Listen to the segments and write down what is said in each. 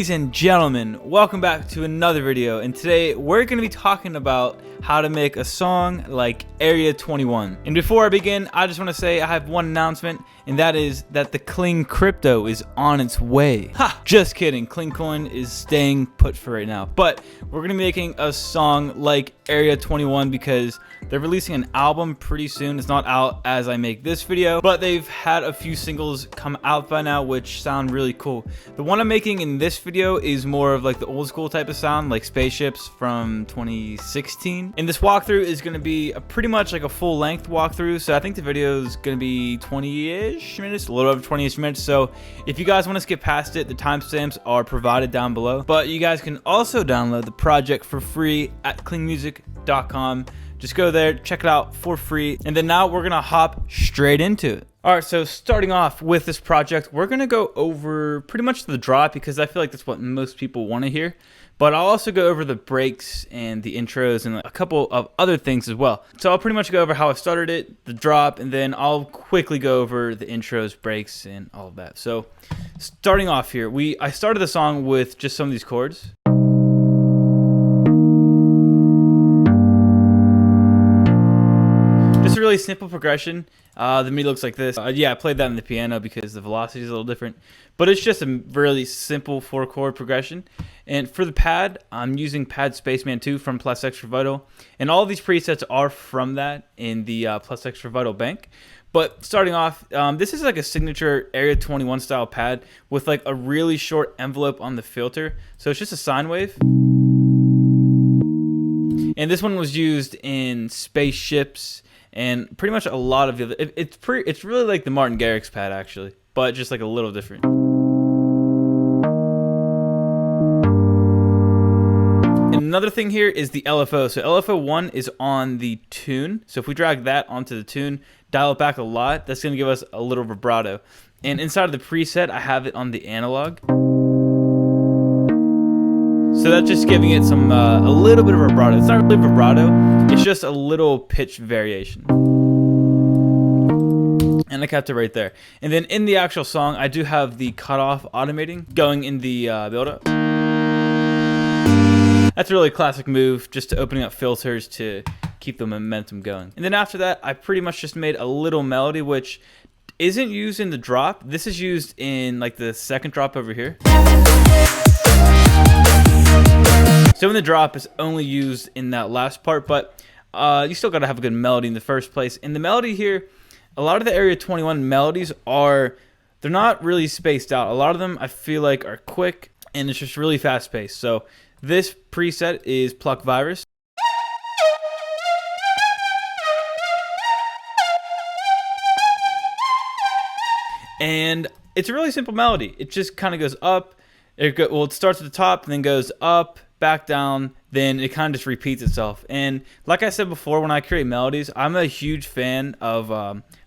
Ladies and gentlemen, welcome back to another video, and today we're going to be talking about how to make a song like AREA21. And before I begin, I just want to say I have one announcement, and that is that the Kling crypto is on its way. Ha! Just kidding, Kling coin is staying put for right now. But we're going to be making a song like AREA21 because they're releasing an album pretty soon. It's not out as I make this video, but they've had a few singles come out by now which sound really cool. The one I'm making in this video is more of like the old school type of sound, like Spaceships from 2016. And this walkthrough is going to be pretty much like a full length walkthrough, so I think the video is going to be 20-ish minutes, a little over 20-ish minutes. So if you guys want to skip past it, the timestamps are provided down below. But you guys can also download the project for free at theklingmusic.com. Just go there, check it out for free, and then now we're gonna hop straight into it. Alright, so starting off with this project, we're gonna go over pretty much the drop because I feel like that's what most people want to hear. But I'll also go over the breaks and the intros and a couple of other things as well. So I'll pretty much go over how I started it, the drop, and then I'll quickly go over the intros, breaks, and all of that. So starting off here, I started the song with just some of these chords. Really simple progression. The MIDI looks like this. Yeah, I played that on the piano because the velocity is a little different, but it's just a really simple 4-chord progression. And for the pad, I'm using Pad Spaceman 2 from Plus Extra Vital, and all of these presets are from that in the Plus Extra Vital bank. But starting off, this is like a signature AREA21 style pad with like a really short envelope on the filter, so it's just a sine wave. And this one was used in Spaceships and pretty much a lot of the other. It's really like the Martin Garrix pad actually, but just like a little different. And another thing here is the LFO. So LFO1 is on the tune. So if we drag that onto the tune, dial it back a lot, that's going to give us a little vibrato. And inside of the preset, I have it on the analog. So that's just giving it some a little bit of vibrato. It's not really vibrato, it's just a little pitch variation. And I kept it right there. And then in the actual song, I do have the cutoff automating going in the build-up. That's a really classic move, just opening up filters to keep the momentum going. And then after that, I pretty much just made a little melody, which isn't used in the drop. This is used in like the second drop over here. So in the drop, it's only used in that last part, but you still got to have a good melody in the first place. And the melody here, a lot of the AREA21 melodies they're not really spaced out. A lot of them I feel like are quick, and it's just really fast paced. So this preset is Pluck Virus. And it's a really simple melody. It just kind of goes up. It starts at the top and then goes up, back down, then it kind of just repeats itself. And like I said before, when I create melodies, I'm a huge fan of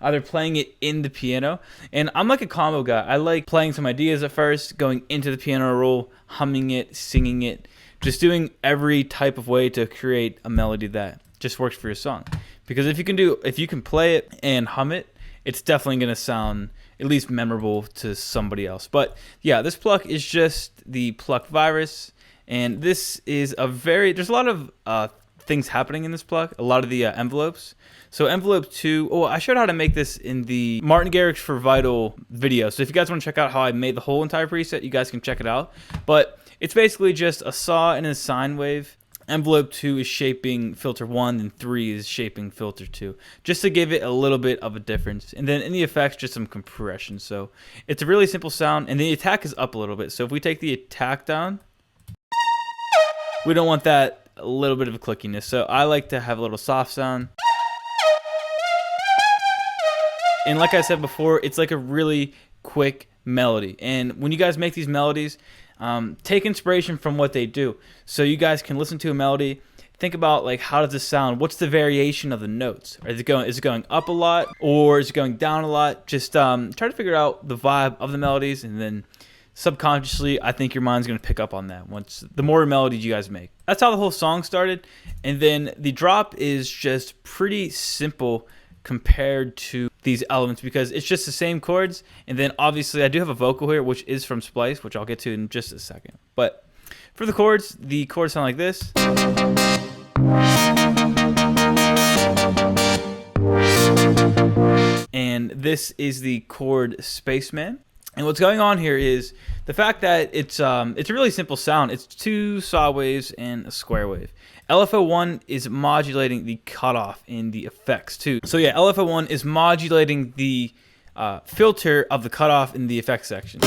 either playing it in the piano, and I'm like a combo guy. I like playing some ideas at first, going into the piano roll, humming it, singing it, just doing every type of way to create a melody that just works for your song. Because if you can play it and hum it, it's definitely going to sound at least memorable to somebody else. But yeah, this Pluck is just the Pluck Virus. And this is there's a lot of things happening in this Pluck, a lot of the envelopes. So envelope 2, I showed how to make this in the Martin Garrix for Vital video. So if you guys want to check out how I made the whole entire preset, you guys can check it out. But it's basically just a saw and a sine wave. Envelope 2 is shaping filter 1, and 3 is shaping filter 2, just to give it a little bit of a difference. And then in the effects, just some compression. So it's a really simple sound, and the attack is up a little bit. So if we take the attack down, we don't want that a little bit of a clickiness. So I like to have a little soft sound. And like I said before, it's like a really quick melody. And when you guys make these melodies, take inspiration from what they do. So you guys can listen to a melody, think about like, how does this sound? What's the variation of the notes? Is it going up a lot, or is it going down a lot? Just try to figure out the vibe of the melodies, and then subconsciously, I think your mind's going to pick up on that the more melodies you guys make. That's how the whole song started. And then the drop is just pretty simple compared to these elements because it's just the same chords. And then obviously I do have a vocal here, which is from Splice, which I'll get to in just a second. But for the chords sound like this. And this is the chord Spaceman. And what's going on here is the fact that it's a really simple sound. It's 2 saw waves and a square wave. LFO1 is modulating the cutoff in the effects too. So yeah, LFO1 is modulating the filter of the cutoff in the effects section.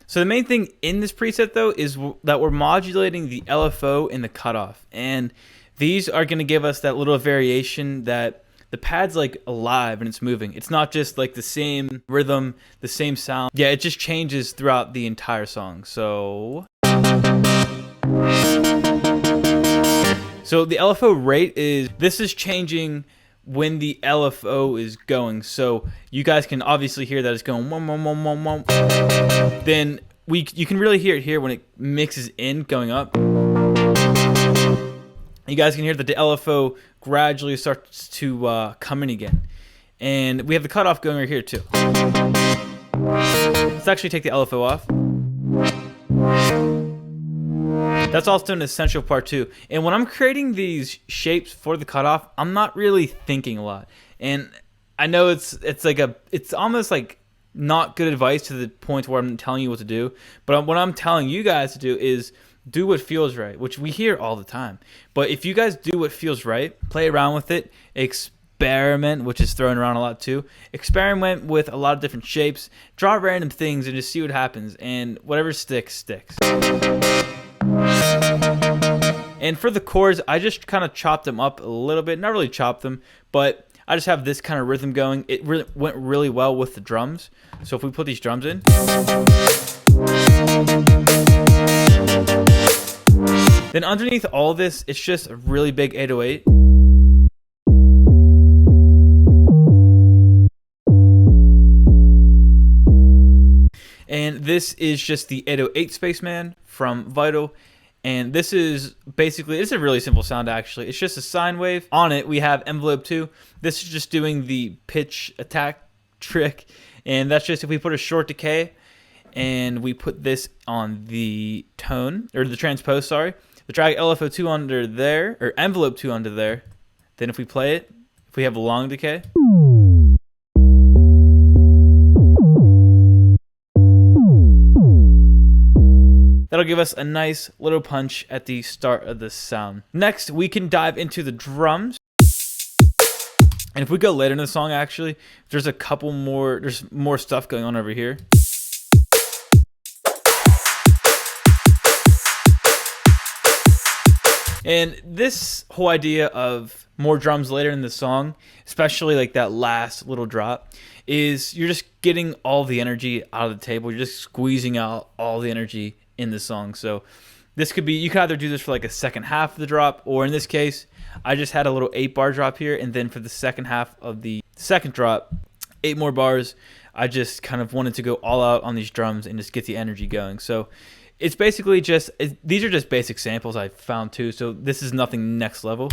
So the main thing in this preset though is that we're modulating the LFO and the cutoff, and these are going to give us that little variation that the pad's like alive and it's moving. It's not just like the same rhythm, the same sound. Yeah, it just changes throughout the entire song. So the LFO rate this is changing when the LFO is going. So you guys can obviously hear that it's going one, one, one, one, one. Then you can really hear it here when it mixes in going up. You guys can hear that the LFO gradually starts to come in again. And we have the cutoff going right here too. Let's actually take the LFO off. That's also an essential part too. And when I'm creating these shapes for the cutoff, I'm not really thinking a lot. And I know it's almost like not good advice to the point where I'm telling you what to do. But what I'm telling you guys to do is do what feels right, which we hear all the time. But if you guys do what feels right, play around with it, experiment, which is thrown around a lot too. Experiment with a lot of different shapes, draw random things and just see what happens. And whatever sticks, sticks. And for the chords, I just kind of chopped them up a little bit. Not really chopped them, but I just have this kind of rhythm going. It went really well with the drums. So if we put these drums in. Then underneath all this, it's just a really big 808. And this is just the 808 Spaceman from Vital. And this is basically, it's a really simple sound actually. It's just a sine wave. On it, we have envelope 2. This is just doing the pitch attack trick. And that's just if we put a short decay and we put this on the tone, or the transpose, sorry. We drag LFO2 under there, or envelope 2 under there. Then if we play it, if we have a long decay. That'll give us a nice little punch at the start of the sound. Next, we can dive into the drums. And if we go later in the song, actually, there's more stuff going on over here. And this whole idea of more drums later in the song, especially like that last little drop, is you're just getting all the energy out of the table. You're just squeezing out all the energy in the song. So this could be, you could either do this for like a second half of the drop, or in this case, I just had a little 8-bar drop here, and then for the second half of the second drop, 8 more bars. I just kind of wanted to go all out on these drums and just get the energy going. So it's basically just, these are just basic samples I found too, so this is nothing next level.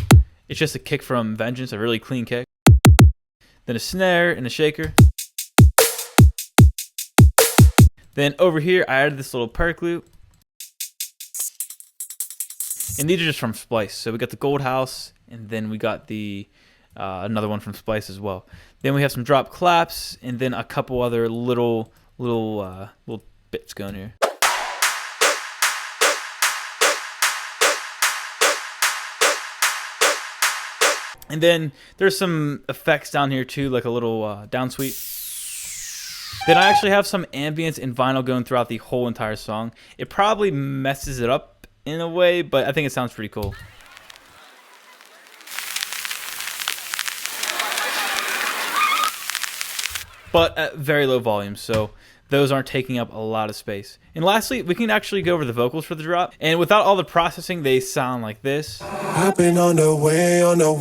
It's just a kick from Vengeance, a really clean kick. Then a snare and a shaker. Then over here, I added this little perk loop. And these are just from Splice. So we got the Gold House, and then we got the another one from Splice as well. Then we have some drop claps, and then a couple other little bits going here. And then there's some effects down here too, like a little down sweep. Then I actually have some ambience and vinyl going throughout the whole entire song. It probably messes it up in a way, but I think it sounds pretty cool. But at very low volume, so those aren't taking up a lot of space. And lastly, we can actually go over the vocals for the drop. And without all the processing, they sound like this. I've been on the way, no.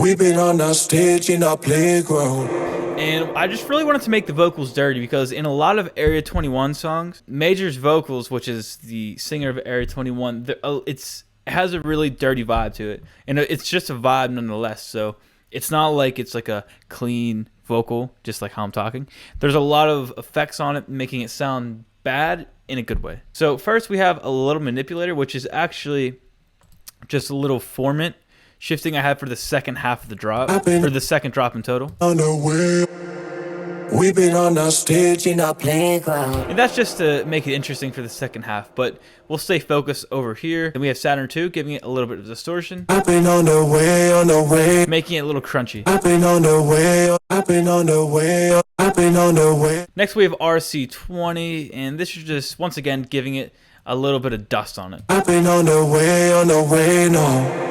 We've been on the stage in our playground. And I just really wanted to make the vocals dirty because in a lot of AREA21 songs, Maejor's vocals, which is the singer of AREA21, it has a really dirty vibe to it. And it's just a vibe nonetheless, so it's not like it's like a clean vocal, just like how I'm talking. There's a lot of effects on it, making it sound bad in a good way. So first we have a little manipulator, which is actually just a little formant shifting I have for the second half of the drop, or the second drop in total. On the way, we've been on the stage in our playground. And that's just to make it interesting for the second half, but we'll stay focused over here. Then we have Saturn 2, giving it a little bit of distortion. I've been on the way, Making it a little crunchy. I've been on the way, I've been on the way, I've been on the way. Next we have RC20, and this is just, once again, giving it a little bit of dust on it. I've been on the way, no.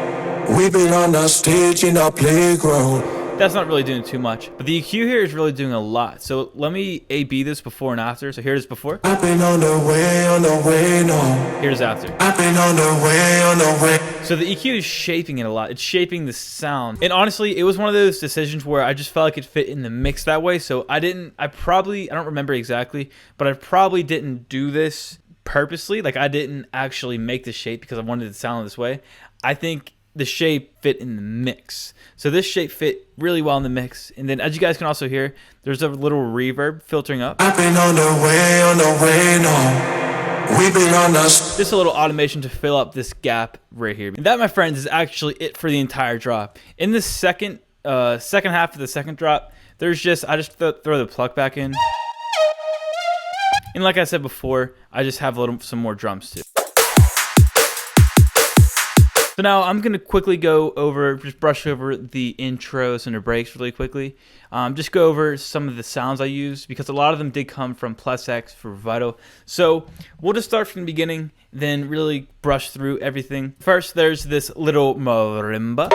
We've been on the stage in our playground. That's not really doing too much, but the EQ here is really doing a lot. So let me A/B this before and after. So here's before. I've been on the way, no. Here's after. I've been on the way. So the EQ is shaping it a lot. It's shaping the sound. And honestly, it was one of those decisions where I just felt like it fit in the mix that way. So I don't remember exactly, but I probably didn't do this purposely. Like I didn't actually make the shape because I wanted it to sound this way. I think the shape fit in the mix. So this shape fit really well in the mix. And then as you guys can also hear, there's a little reverb filtering up. I've been on the way, no. We've been on the... Just a little automation to fill up this gap right here. And that, my friends, is actually it for the entire drop. In the second half of the second drop, I just throw the pluck back in. And like I said before, I just have some more drums too. So now I'm going to quickly just brush over the intros and the breaks really quickly. Just go over some of the sounds I use because a lot of them did come from X for Vital. So we'll just start from the beginning, then really brush through everything. First, there's this little marimba.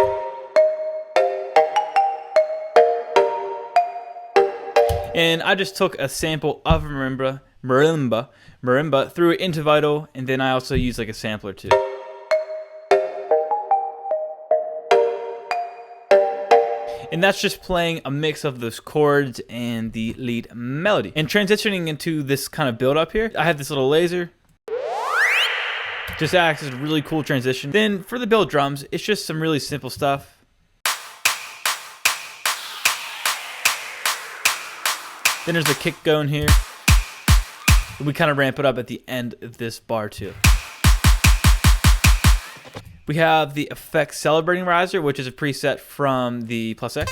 And I just took a sample of marimba, threw it into Vital, and then I also used like a sampler too. And that's just playing a mix of those chords and the lead melody. And transitioning into this kind of build up here, I have this little laser. Just acts as a really cool transition. Then for the build drums, it's just some really simple stuff. Then there's the kick going here. We kind of ramp it up at the end of this bar too. We have the effect celebrating riser, which is a preset from the X. I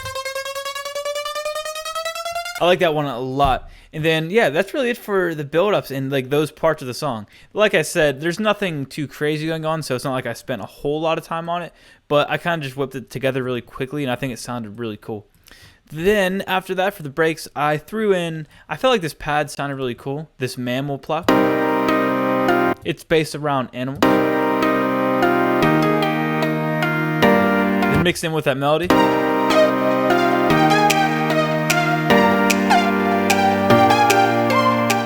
like that one a lot. And then, yeah, that's really it for the build-ups and like those parts of the song. Like I said, there's nothing too crazy going on, so it's not like I spent a whole lot of time on it, but I kind of just whipped it together really quickly, and I think it sounded really cool. Then, after that, for the breaks, I threw in, I felt like this pad sounded really cool, this mammal pluck. It's based around animals. Mixed in with that melody.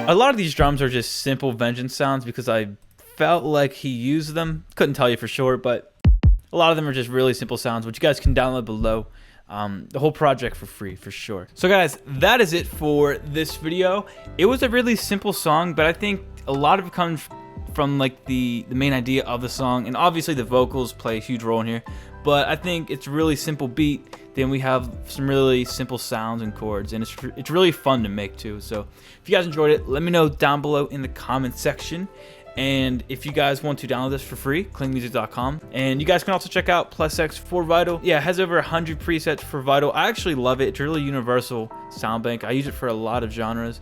A lot of these drums are just simple Vengeance sounds because I felt like he used them. Couldn't tell you for sure, but a lot of them are just really simple sounds, which you guys can download below. The whole project for free, for sure. So guys, that is it for this video. It was a really simple song, but I think a lot of it comes from like the main idea of the song, and obviously the vocals play a huge role in here, but I think it's a really simple beat. Then we have some really simple sounds and chords, and it's really fun to make too. So if you guys enjoyed it, let me know down below in the comment section. And if you guys want to download this for free, klingmusic.com. And you guys can also check out X for Vital. Yeah, it has over 100 presets for Vital. I actually love it. It's a really universal sound bank. I use it for a lot of genres.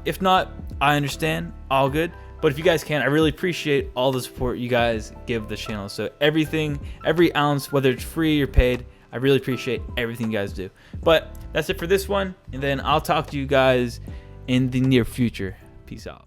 If not, I understand, all good. But if you guys can, I really appreciate all the support you guys give the channel. So everything, every ounce, whether it's free or paid, I really appreciate everything you guys do. But that's it for this one. And then I'll talk to you guys in the near future. Peace out.